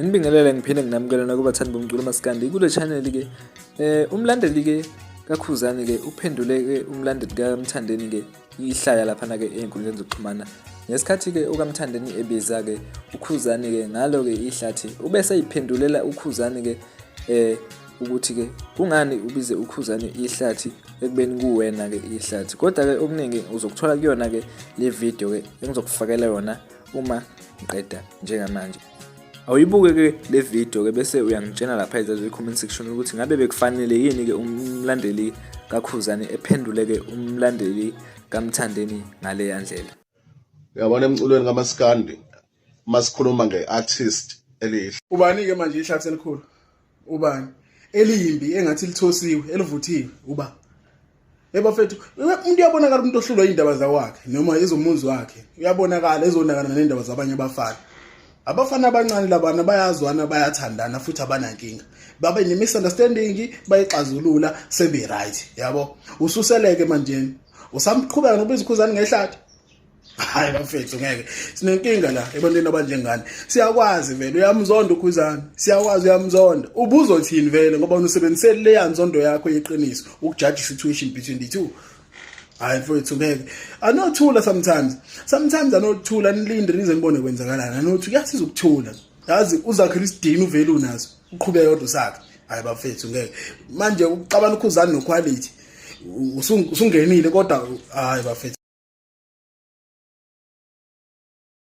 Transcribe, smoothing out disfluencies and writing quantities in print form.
Ngibingelele ngiphinde nginamukela kubathandi bomculo maskandi kule channel ke umlandeli ke kakhuzani ke uphendule ke umlandeli kaMthandeni ke ihlaya lapha na ke einkundleni zokuxhumana ngesikhathi ke okamthandeni ebiza ke ukhuzani ke ngalo ke ihlathi ubese iphendulela ukhuzani ke ukuthi ke kungani ubize ukhuzani ihlathi ekubeni kuwena ke ihlathi kodwa ke okuningi uzokuthola kuyona ke le video ke engizokufakela yona uma ngiqeda njengamanje. Awuyibuke ke le video ke bese uyangitshela lapha ezwe comment section ukuthi ngabe bekufanele yini ke umlandeli kakhuzani ephendule ke umlandeli kaMthandeni ngale yandlela. Uyabona emculweni kamaskandi masikhuluma ngeartist elihle. Ubani ke manje ihlathi elikhulu? Ubani? Eliyimbi engathi lithosiwe, elivuthiwe, uba. Bafethu, umuntu uyabonakala umuntu ohlulwa indaba zawakhe noma ezomuzi wakhe. Uyabonakala ezonakala nendaba zabanye abafana. Abafana abancane labana bayazwana bayathandana futhi abanankinga. Babe ne misunderstanding bayixazulula sebe right, yabo. Ususeleke manje. Usamqhubeka nobiza ukhuzani ngehlathi. Hayi bafethu ngeke. Sinenkinga la ebantwini abanjengani. Siyakwazi vele uyamzonda ukhuzani. Siyakwazi uyamzonda. Ubuzothini vele ngoba unusebenzise le yanzondo yakho yeqiniso ukujudge situation between the two. Hayi mfowethu ngeke. Anothula sometimes. Sometimes anothula nilinde nize nibone kwenzakalana. Anothi kuyasiza ukuthula. Yazi uzakhela isidini uvele unazo. Uqhubeke yodwa sakhe. Hayi bafethu ngeke. Manje ucabana ukhuzani noquality. Usungenile kodwa hayi bafethu